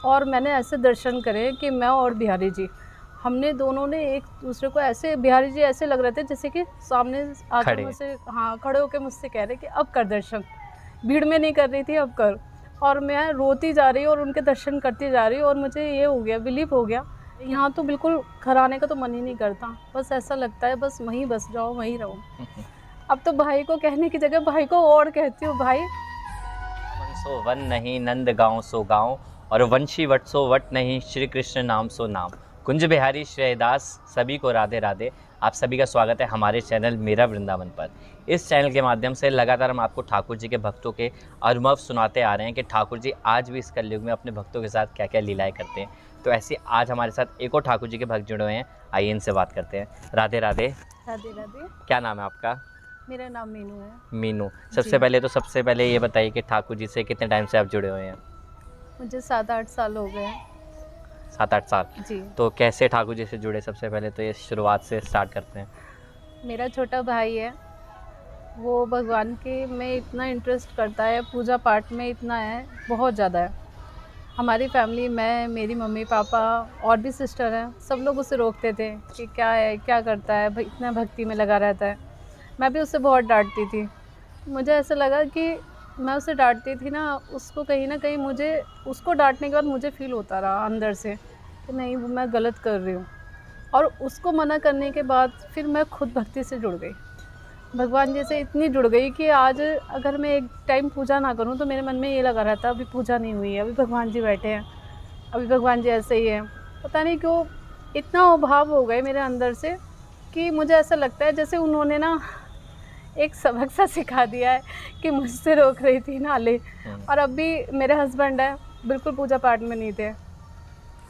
और मैंने ऐसे दर्शन करे कि मैं और बिहारी जी, हमने दोनों ने एक दूसरे को ऐसे, बिहारी जी ऐसे लग रहे थे जैसे कि सामने आकर खड़े। मुझसे, हाँ, खड़े होकर मुझसे कह रहे कि अब कर दर्शन। भीड़ में नहीं कर रही थी, अब कर। और मैं रोती जा रही और उनके दर्शन करती जा रही, और मुझे ये हो गया, बिलीव हो गया। यहाँ तो बिल्कुल घर आने का तो मन ही नहीं करता, बस ऐसा लगता है बस वहीं बस जाओ, वहीं रहो। अब तो भाई को कहने की जगह भाई को और कहती हूँ, भाई वन सो वन नहीं, नंद गाँव सो गाँव, और वंशी वट सो वट नहीं, श्री कृष्ण नाम सो नाम। कुंज बिहारी श्रेयदास सभी को राधे राधे। आप सभी का स्वागत है हमारे चैनल मेरा वृंदावन पर। इस चैनल के माध्यम से लगातार हम आपको ठाकुर जी के भक्तों के अनुभव सुनाते आ रहे हैं कि ठाकुर जी आज भी इस कलयुग में अपने भक्तों के साथ क्या क्या लीलाएं करते हैं। तो ऐसे आज हमारे साथ एक और ठाकुर जी के भक्त जुड़े हुए हैं, आइए इनसे बात करते हैं। राधे राधे। राधे राधे। क्या नाम है आपका? मेरा नाम मीनू है। मीनू। जी। सबसे पहले ये बताइए कि ठाकुर जी से कितने टाइम से आप जुड़े हुए हैं? मुझे 7-8 साल हो गए हैं। 7-8 साल। जी। तो कैसे ठाकुर जी से जुड़े? सबसे पहले तो ये शुरुआत से स्टार्ट करते हैं। मेरा छोटा भाई है, वो भगवान के में इतना इंटरेस्ट करता है, पूजा पाठ में इतना है, बहुत ज़्यादा है। हमारी फैमिली, मैं, मेरी मम्मी पापा और भी सिस्टर हैं, सब लोग उसे रोकते थे कि क्या है, क्या करता है, भाई इतना भक्ति में लगा रहता है। मैं भी उससे बहुत डांटती थी। मुझे ऐसा लगा कि मैं उसे डांटती थी ना, उसको कहीं ना कहीं मुझे, उसको डांटने के बाद मुझे फील होता रहा अंदर से कि नहीं, वो मैं गलत कर रही हूँ। और उसको मना करने के बाद फिर मैं खुद भक्ति से जुड़ गई, भगवान जी से इतनी जुड़ गई कि आज अगर मैं एक टाइम पूजा ना करूं तो मेरे मन में ये लगा रहता, अभी पूजा नहीं हुई है, अभी भगवान जी बैठे हैं, अभी भगवान जी ऐसे ही हैं। पता नहीं क्यों इतना अभाव हो गए मेरे अंदर से कि मुझे ऐसा लगता है जैसे उन्होंने ना एक सबक सा सिखा दिया है कि मुझसे रोक रही थी नाले। और अब भी मेरे हस्बैंड है, बिल्कुल पूजा पाठ में नहीं थे।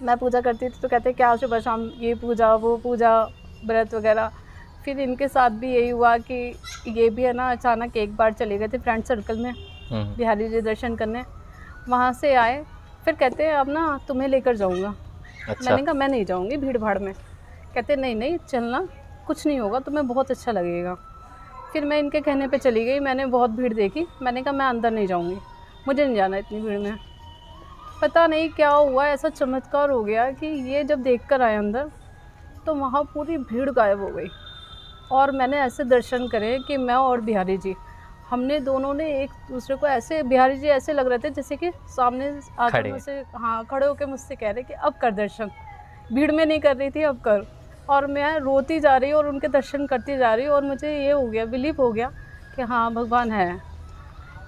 मैं पूजा करती थी तो कहते क्या सुबह शाम ये पूजा वो पूजा, व्रत वगैरह। फिर इनके साथ भी यही हुआ कि ये भी है ना, अचानक एक बार चले गए थे फ्रेंड सर्कल में बिहारी जी दर्शन करने, वहाँ से आए, फिर कहते हैं अब ना तुम्हें लेकर जाऊँगा। अच्छा। मैंने कहा मैं नहीं जाऊँगी भीड़ भाड़ में। कहते नहीं नहीं चलना, कुछ नहीं होगा, तुम्हें बहुत अच्छा लगेगा। फिर मैं इनके कहने पे चली गई, मैंने बहुत भीड़ देखी, मैंने कहा मैं अंदर नहीं जाऊँगी, मुझे नहीं जाना इतनी भीड़ में। पता नहीं क्या हुआ, ऐसा चमत्कार हो गया कि ये जब देख कर आए अंदर तो वहाँ पूरी भीड़ गायब हो गई। और मैंने ऐसे दर्शन करे कि मैं और बिहारी जी, हमने दोनों ने एक दूसरे को ऐसे, बिहारी जी ऐसे लग रहे थे जैसे कि सामने आकर खड़े। मुझसे, हाँ, खड़े होकर मुझसे कह रहे कि अब कर दर्शन। भीड़ में नहीं कर रही थी, अब कर। और मैं रोती जा रही और उनके दर्शन करती जा रही, और मुझे ये हो गया, बिलीव हो गया कि हाँ भगवान है।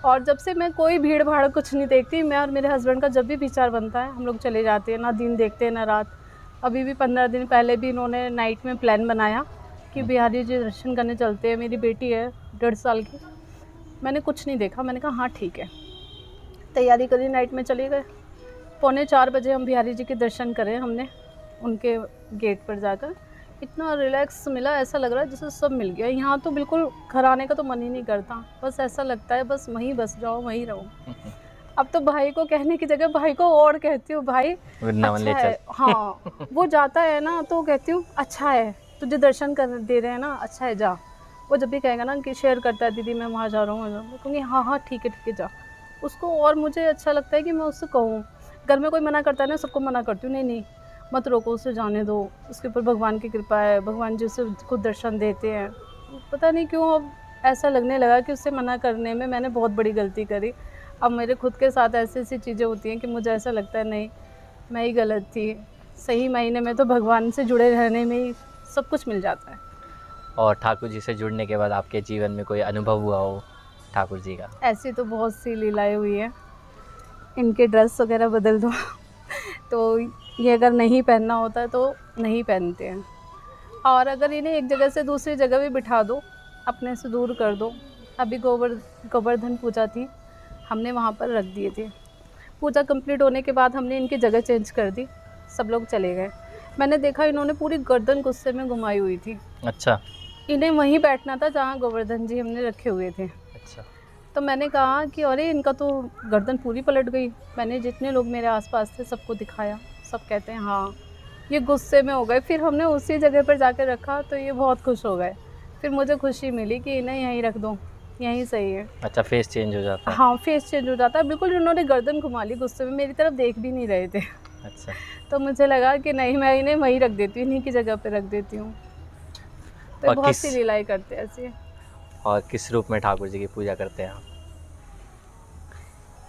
और जब से मैं कोई भीड़ भाड़ कुछ नहीं देखती, मैं और मेरे हस्बैंड का जब भी विचार बनता है हम लोग चले जाते हैं, ना दिन देखते हैं ना रात। अभी भी 15 दिन पहले भी इन्होंने नाइट में प्लान बनाया कि बिहारी जी दर्शन करने चलते हैं। मेरी बेटी है 1.5 साल की, मैंने कुछ नहीं देखा, मैंने कहा हाँ ठीक है। तैयारी करी, नाइट में चले गए। 3:45 बजे हम बिहारी जी के दर्शन करें हमने, उनके गेट पर जाकर। इतना रिलैक्स मिला, ऐसा लग रहा है जैसे सब मिल गया। यहाँ तो बिल्कुल घर आने का तो मन ही नहीं करता, बस ऐसा लगता है बस वहीं बस जाओ, वहीं रहो। अब तो भाई को कहने की जगह भाई को और कहती हूँ, भाई वृंदावन अच्छा ले है। चल। हाँ, वो जाता है ना तो कहती हूँ अच्छा है, तुझे दर्शन कर दे रहे हैं ना, अच्छा है जा। वो जब भी कहेगा ना कि शेयर करता है दीदी मैं वहाँ जा रहा हूँ, मैं कहूँगी हाँ हाँ ठीक है जा। उसको और मुझे अच्छा लगता है कि मैं उससे कहूँ। घर में कोई मना करता है ना, सबको मना करती हूँ, नहीं नहीं मत रोको, उसे जाने दो, उसके ऊपर भगवान की कृपा है, भगवान जी उसे खुद दर्शन देते हैं। पता नहीं क्यों अब ऐसा लगने लगा कि उससे मना करने में मैंने बहुत बड़ी गलती करी। अब मेरे खुद के साथ ऐसी ऐसी चीज़ें होती हैं कि मुझे ऐसा लगता है नहीं, मैं ही गलत थी। सही मायने में तो भगवान से जुड़े रहने में ही सब कुछ मिल जाता है। और ठाकुर जी से जुड़ने के बाद आपके जीवन में कोई अनुभव हुआ हो ठाकुर जी का? ऐसी तो बहुत सी लीलाएँ हुई हैं, इनके ड्रेस वगैरह बदल दो तो ये अगर नहीं पहनना होता है तो नहीं पहनते हैं। और अगर इन्हें एक जगह से दूसरी जगह भी बिठा दो, अपने से दूर कर दो। अभी गोवर्धन पूजा थी, हमने वहाँ पर रख दिए थे। पूजा कंप्लीट होने के बाद हमने इनकी जगह चेंज कर दी, सब लोग चले गए। मैंने देखा इन्होंने पूरी गर्दन गुस्से में घुमाई हुई थी। अच्छा। इन्हें वहीं बैठना था जहाँ गोवर्धन जी हमने रखे हुए थे। अच्छा। तो मैंने कहा कि अरे इनका तो गर्दन पूरी पलट गई। मैंने जितने लोग मेरे आसपास थे सबको दिखाया, सब कहते हैं हाँ, ये गुस्से में हो गए। फिर हमने उसी जगह पर जाकर रखा तो ये बहुत खुश हो गए। फिर मुझे खुशी मिली कि इन्हें यहीं रख दो, यहीं सही है। अच्छा, फेस चेंज हो जाता है। हाँ, फेस चेंज हो जाता है बिल्कुल। उन्होंने गर्दन घुमा ली गुस्से में, मेरी तरफ देख भी नहीं रहे थे। अच्छा। तो मुझे लगा कि नहीं, मैं इन्हें वहीं रख देती हूँ, इन्हीं की जगह पे रख देती हूँ। तो और बहुत सी लीलाएं करते हैं ऐसी। किस रूप में ठाकुर जी की पूजा करते हैं आप?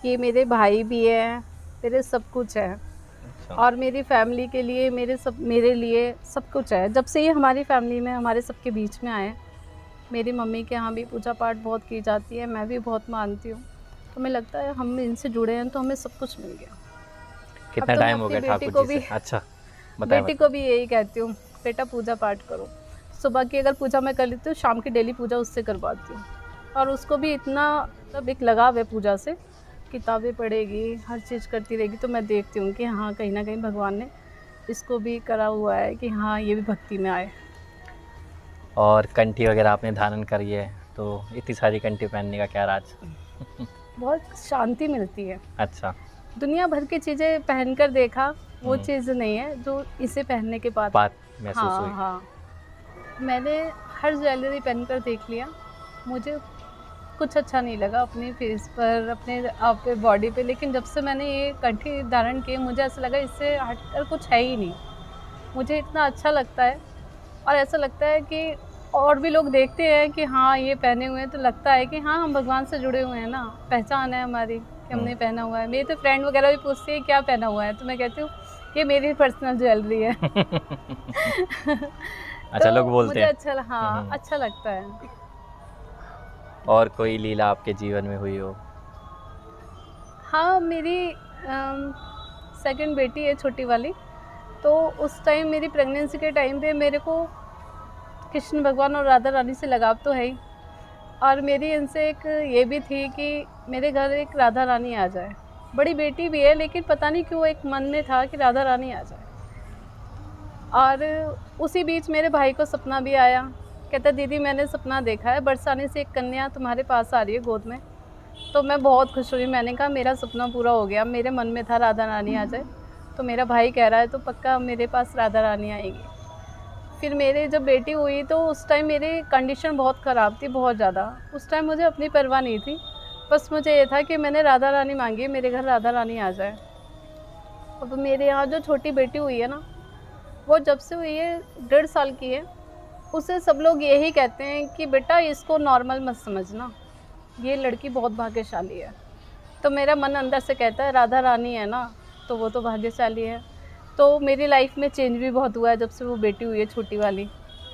ये मेरे भाई भी हैं, मेरे सब कुछ है। अच्छा। और मेरी फैमिली के लिए, मेरे लिए सब कुछ है। जब से ये हमारी फैमिली में, हमारे सबके बीच में आए, मेरी मम्मी के यहाँ भी पूजा पाठ बहुत की जाती है, मैं भी बहुत मानती हूँ। तो हमें लगता है हम इनसे जुड़े हैं तो हमें सब कुछ मिल गया। कितना अब तो मैं टाइम हो अपनी गया बेटी ठाकुर को जी से? भी अच्छा, बताएं बेटी को भी यही कहती हूँ, बेटा पूजा पाठ करो। सुबह की अगर पूजा मैं कर लेती हूँ, शाम की डेली पूजा उससे करवाती हूँ। और उसको भी इतना मतलब एक लगाव है पूजा से, किताबें पढ़ेगी, हर चीज़ करती रहेगी। तो मैं देखती हूँ कि हाँ, कहीं ना कहीं भगवान ने इसको भी करा हुआ है कि हाँ, ये भी भक्ति में आए। और कंठी वगैरह आपने धारण करी है, तो इतनी सारी कंठी पहनने का क्या राज? बहुत शांति मिलती है। अच्छा। दुनिया भर की चीज़ें पहनकर देखा, वो चीज़ नहीं है जो इसे पहनने के बाद बात महसूस हुई। हाँ हाँ, मैंने हर ज्वेलरी पहनकर देख लिया, मुझे कुछ अच्छा नहीं लगा अपने फेस पर, अपने आप पे, बॉडी पे। लेकिन जब से मैंने ये कंठी धारण की, मुझे ऐसा लगा इससे हटकर कुछ है ही नहीं। मुझे इतना अच्छा लगता है और ऐसा लगता है कि और भी लोग देखते हैं कि हाँ, ये पहने हुए हैं, तो लगता है कि हाँ, हम भगवान से जुड़े हुए हैं ना, पहचान है हमारी कि हमने पहना हुआ है। मेरी तो फ्रेंड वगैरह भी पूछती है क्या पहना हुआ है, तो मैं कहती हूँ ये मेरी पर्सनल ज्वेलरी है। अच्छा, लोग तो बोलते मुझे हैं। अच्छा, हाँ, अच्छा लगता है। और कोई लीला आपके जीवन में हुई हो? हाँ, मेरी सेकंड बेटी है, छोटी वाली। तो उस टाइम मेरी प्रेगनेंसी के टाइम पे मेरे को कृष्ण भगवान और राधा रानी से लगाव तो है ही, और मेरी इनसे एक ये भी थी कि मेरे घर एक राधा रानी आ जाए। बड़ी बेटी भी है, लेकिन पता नहीं क्यों एक मन में था कि राधा रानी आ जाए। और उसी बीच मेरे भाई को सपना भी आया, कहता दीदी मैंने सपना देखा है, बरसाने से एक कन्या तुम्हारे पास आ रही है गोद में। तो मैं बहुत खुश हुई, मैंने कहा मेरा सपना पूरा हो गया, मेरे मन में था राधा रानी आ जाए, तो मेरा भाई कह रहा है तो पक्का मेरे पास राधा रानी आएगी। फिर मेरे जब बेटी हुई तो उस टाइम मेरी कंडीशन बहुत ख़राब थी, बहुत ज़्यादा। उस टाइम मुझे अपनी परवाह नहीं थी, बस मुझे ये था कि मैंने राधा रानी मांगी, मेरे घर राधा रानी आ जाए। अब मेरे यहाँ जो छोटी बेटी हुई है ना, वो जब से हुई है 1.5 साल की है, उसे सब लोग यही कहते हैं कि बेटा इसको नॉर्मल मत समझना, ये लड़की बहुत भाग्यशाली है। तो मेरा मन अंदर से कहता है राधा रानी है ना, तो वो तो भाग्यशाली है। तो मेरी लाइफ में चेंज भी बहुत हुआ है जब से वो बेटी हुई है छोटी वाली।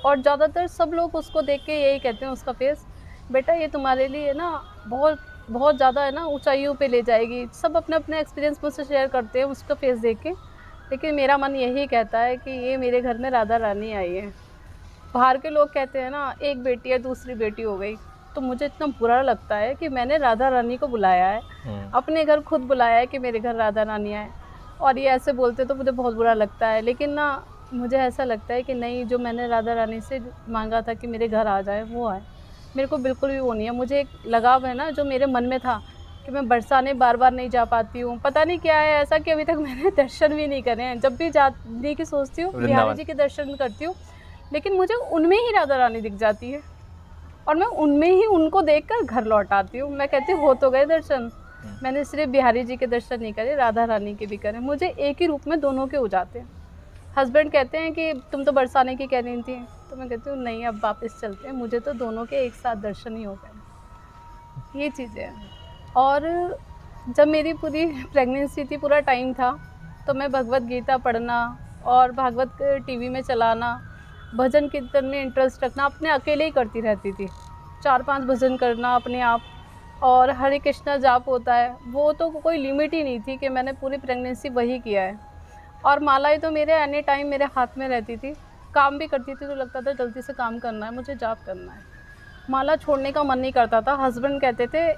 और ज़्यादातर सब लोग उसको देख के यही कहते हैं, उसका फेस, बेटा ये तुम्हारे लिए ना बहुत बहुत ज़्यादा है ना, ऊंचाइयों पे ले जाएगी। सब अपने अपने एक्सपीरियंस मुझसे शेयर करते हैं उसका फेस देख के, लेकिन मेरा मन यही कहता है कि ये मेरे घर में राधा रानी आई है। बाहर के लोग कहते हैं ना एक बेटी है दूसरी बेटी हो गई, तो मुझे इतना बुरा लगता है कि मैंने राधा रानी को बुलाया है, अपने घर खुद बुलाया है कि मेरे घर राधा रानी आए, और ये ऐसे बोलते तो मुझे बहुत बुरा लगता है। लेकिन ना मुझे ऐसा लगता है कि नहीं, जो मैंने राधा रानी से मांगा था कि मेरे घर आ जाए वो आए। मेरे को बिल्कुल भी वो नहीं है। मुझे एक लगाव है ना जो मेरे मन में था कि मैं बरसाने बार बार नहीं जा पाती हूँ, पता नहीं क्या है ऐसा कि अभी तक मैंने दर्शन भी नहीं करे हैं। जब भी जाने की सोचती हूँ, बिहारी जी के दर्शन करती हूँ, लेकिन मुझे उनमें ही राधा रानी दिख जाती है और मैं उनमें ही उनको देखकर घर लौट आती हूँ। मैं कहती हूँ हो तो गए दर्शन, मैंने सिर्फ बिहारी जी के दर्शन नहीं करे, राधा रानी के भी करे। मुझे एक ही रूप में दोनों के हो जाते हैं। हस्बैंड कहते हैं कि तुम तो बरसाने की कह रही थी, तो मैं कहती हूँ नहीं, अब वापस चलते हैं, मुझे तो दोनों के एक साथ दर्शन ही हो गए। ये चीज़ें हैं। और जब मेरी पूरी प्रेगनेंसी थी, पूरा टाइम था, तो मैं भगवत गीता पढ़ना और भागवत टीवी में चलाना, भजन कीर्तन में इंटरेस्ट रखना, अपने अकेले ही करती रहती थी। 4-5 भजन करना अपने आप, और हरे कृष्णा जाप होता है, वो तो कोई लिमिट ही नहीं थी कि मैंने पूरी प्रेगनेंसी वही किया है। और मालाएं तो मेरे एनी टाइम मेरे हाथ में रहती थी। काम भी करती थी तो लगता था जल्दी से काम करना है, मुझे जाप करना है, माला छोड़ने का मन नहीं करता था। हस्बैंड कहते थे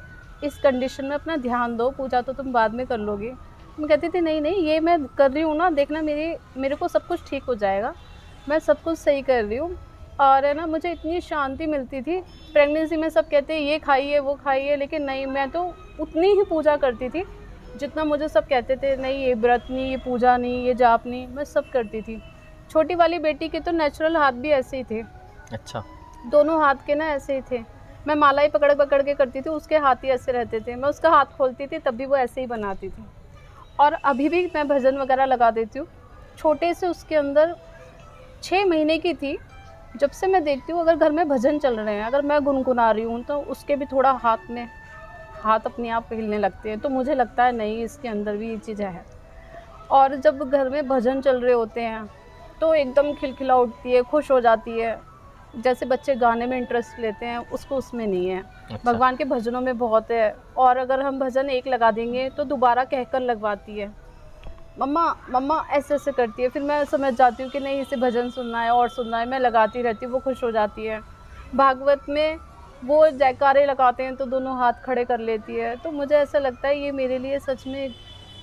इस कंडीशन में अपना ध्यान दो, पूजा तो तुम बाद में कर लोगी। मैं कहती थी नहीं नहीं, ये मैं कर रही हूँ ना, देखना मेरे को सब कुछ ठीक हो जाएगा, मैं सब कुछ सही कर रही हूँ। और है ना, मुझे इतनी शांति मिलती थी। प्रेगनेंसी में सब कहते हैं ये खाइए वो खाइए, लेकिन नहीं, मैं तो उतनी ही पूजा करती थी जितना मुझे सब कहते थे। नहीं ये व्रत नहीं, ये पूजा नहीं, ये जाप नहीं, मैं सब करती थी। छोटी वाली बेटी के तो नेचुरल हाथ भी ऐसे ही थे। अच्छा। दोनों हाथ के ना ऐसे ही थे, मैं माला ही पकड़ पकड़ के करती थी, उसके हाथ ही ऐसे रहते थे, मैं उसका हाथ खोलती थी तब भी वो ऐसे ही बनाती थी। और अभी भी मैं भजन वगैरह लगा देती हूँ। छोटे से उसके अंदर 6 महीने की थी, जब से मैं देखती हूँ अगर घर में भजन चल रहे हैं, अगर मैं गुनगुना रही हूँ तो उसके भी थोड़ा हाथ अपने आप हिलने लगते हैं, तो मुझे लगता है नहीं, इसके अंदर भी ये चीज़ें हैं। और जब घर में भजन चल रहे होते हैं तो एकदम खिलखिला उठती है, खुश हो जाती है। जैसे बच्चे गाने में इंटरेस्ट लेते हैं, उसको उसमें नहीं है। अच्छा। भगवान के भजनों में बहुत है। और अगर हम भजन एक लगा देंगे तो दोबारा कहकर लगवाती है, मम्मा मम्मा ऐसे ऐसे करती है। फिर मैं समझ जाती हूँ कि नहीं, इसे भजन सुनना है और सुनना है, मैं लगाती रहती हूँ, वो खुश हो जाती है। भागवत में वो जयकारे लगाते हैं तो दोनों हाथ खड़े कर लेती है। तो मुझे ऐसा लगता है ये मेरे लिए सच में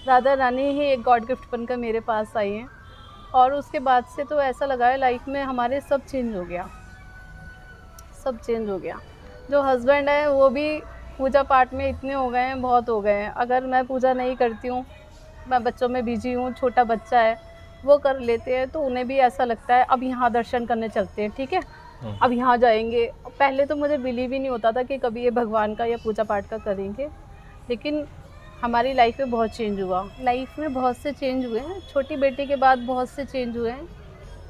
राधा रानी ही एक गॉड गिफ्ट बनकर मेरे पास आई हैं। और उसके बाद से तो ऐसा लगा है लाइफ में हमारे सब चेंज हो गया, सब चेंज हो गया। जो हस्बैंड है वो भी पूजा पाठ में इतने हो गए हैं, बहुत हो गए हैं। अगर मैं पूजा नहीं करती हूँ, मैं बच्चों में बिजी हूँ, छोटा बच्चा है, वो कर लेते हैं, तो उन्हें भी ऐसा लगता है अब यहाँ दर्शन करने चलते हैं, ठीक है, अब यहाँ जाएंगे। पहले तो मुझे बिलीव ही नहीं होता था कि कभी ये भगवान का या पूजा पाठ का करेंगे, लेकिन हमारी लाइफ में बहुत चेंज हुआ। लाइफ में बहुत से चेंज हुए हैं, छोटी बेटी के बाद बहुत से चेंज हुए हैं।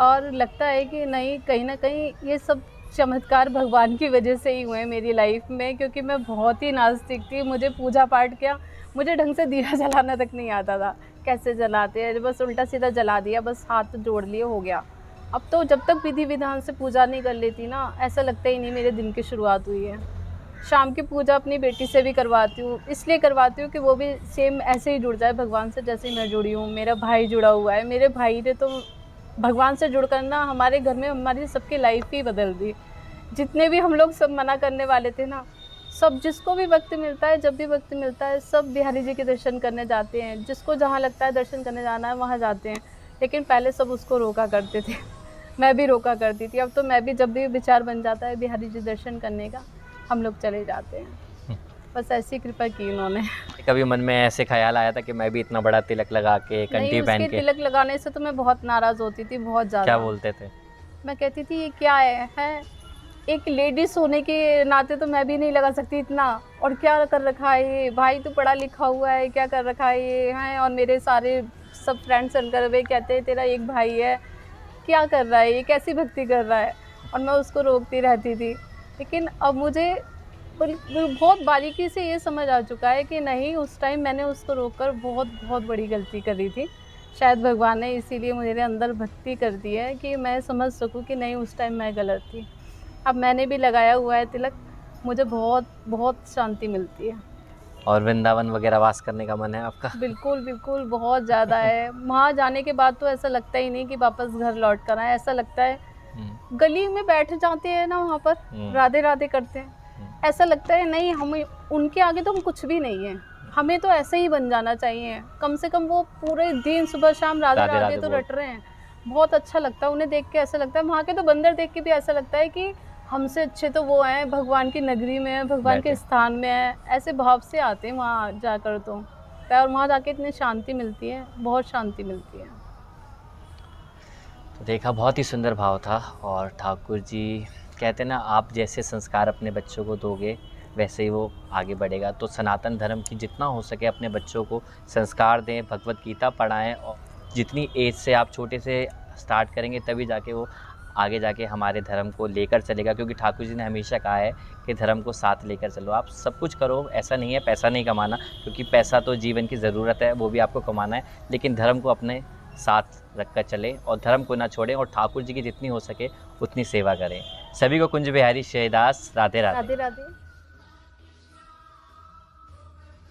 और लगता है कि नहीं, कहीं ना कहीं ये सब चमत्कार भगवान की वजह से ही हुए हैं मेरी लाइफ में, क्योंकि मैं बहुत ही नास्तिक थी। मुझे पूजा पाठ क्या, मुझे ढंग से दिया जलाना तक नहीं आता था, कैसे जलाते हैं, बस उल्टा सीधा जला दिया, बस हाथ जोड़ लिए, हो गया। अब तो जब तक विधि विधान से पूजा नहीं कर लेती ना, ऐसा लगता ही नहीं मेरे दिन की शुरुआत हुई है। शाम की पूजा अपनी बेटी से भी करवाती हूँ, इसलिए करवाती हूँ कि वो भी सेम ऐसे ही जुड़ जाए भगवान से जैसे ही मैं जुड़ी हूँ। मेरा भाई जुड़ा हुआ है, मेरे भाई ने तो भगवान से जुड़ कर ना हमारे घर में हमारी सबकी लाइफ ही बदल दी। जितने भी हम लोग सब मना करने वाले थे ना, सब जिसको भी वक्त मिलता है, जब भी वक्त मिलता है, सब बिहारी जी के दर्शन करने जाते हैं। जिसको जहाँ लगता है दर्शन करने जाना है वहाँ जाते हैं। लेकिन पहले सब उसको रोका करते थे, मैं भी रोका करती थी। अब तो मैं भी, जब भी विचार बन जाता है बिहारी जी दर्शन करने का, हम लोग चले जाते हैं। बस ऐसी कृपा की उन्होंने। कभी मन में ऐसे ख्याल आया था कि मैं भी इतना बड़ा तिलक लगा के, कंठी पहन के? तिलक लगाने से तो मैं बहुत नाराज़ होती थी, बहुत ज़्यादा। क्या बोलते थे? मैं कहती थी ये क्या है? एक लेडीज़ होने के नाते तो मैं भी नहीं लगा सकती इतना, और क्या कर रखा है ये, भाई तो पढ़ा लिखा हुआ है, क्या कर रखा है ये है। और मेरे सारे सब फ्रेंड सर्कल वे कहते हैं तेरा एक भाई है, क्या कर रहा है ये, कैसी भक्ति कर रहा है। और मैं उसको रोकती रहती थी। लेकिन अब मुझे बहुत बारीकी से ये समझ आ चुका है कि नहीं, उस टाइम मैंने उसको रोककर बहुत बहुत बड़ी गलती करी थी। शायद भगवान ने इसीलिए मेरे अंदर भक्ति कर दी है कि मैं समझ सकूं कि नहीं, उस टाइम मैं गलत थी। अब मैंने भी लगाया हुआ है तिलक, मुझे बहुत बहुत शांति मिलती है। और वृंदावन वगैरह वास करने का मन है आपका? बिल्कुल बिल्कुल, बहुत ज़्यादा है। वहाँ जाने के बाद तो ऐसा लगता ही नहीं कि वापस घर लौट कर आए। ऐसा लगता है गली में बैठ जाते हैं ना, वहाँ पर राधे राधे करते हैं, ऐसा लगता है नहीं, हम उनके आगे तो हम कुछ भी नहीं है, हमें तो ऐसे ही बन जाना चाहिए। कम से कम वो पूरे दिन सुबह शाम राधे राधे तो रट रहे हैं। बहुत अच्छा लगता है उन्हें देख के। ऐसा लगता है वहाँ के तो बंदर देख के भी ऐसा लगता है कि हमसे अच्छे तो वो हैं, भगवान की नगरी में है, भगवान के स्थान में है। ऐसे भाव से आते हैं वहाँ जाकर तो। और वहाँ जाके इतनी शांति मिलती है, बहुत शांति मिलती है। तो देखा, बहुत ही सुंदर भाव था। और ठाकुर जी कहते ना, आप जैसे संस्कार अपने बच्चों को दोगे वैसे ही वो आगे बढ़ेगा। तो सनातन धर्म की जितना हो सके अपने बच्चों को संस्कार दें, भगवत गीता पढ़ाएं। और जितनी एज से आप छोटे से स्टार्ट करेंगे तभी जाके वो आगे जाके हमारे धर्म को लेकर चलेगा। क्योंकि ठाकुर जी ने हमेशा कहा है कि धर्म को साथ लेकर चलो। आप सब कुछ करो, ऐसा नहीं है पैसा नहीं कमाना, क्योंकि पैसा तो जीवन की ज़रूरत है, वो भी आपको कमाना है, लेकिन धर्म को अपने साथ रखकर चलें और धर्म को ना छोड़ें। और ठाकुर जी की जितनी हो सके उतनी सेवा करें। सभी को कुंज बिहारी श्रेयदास राधे राधे। राधे राधे।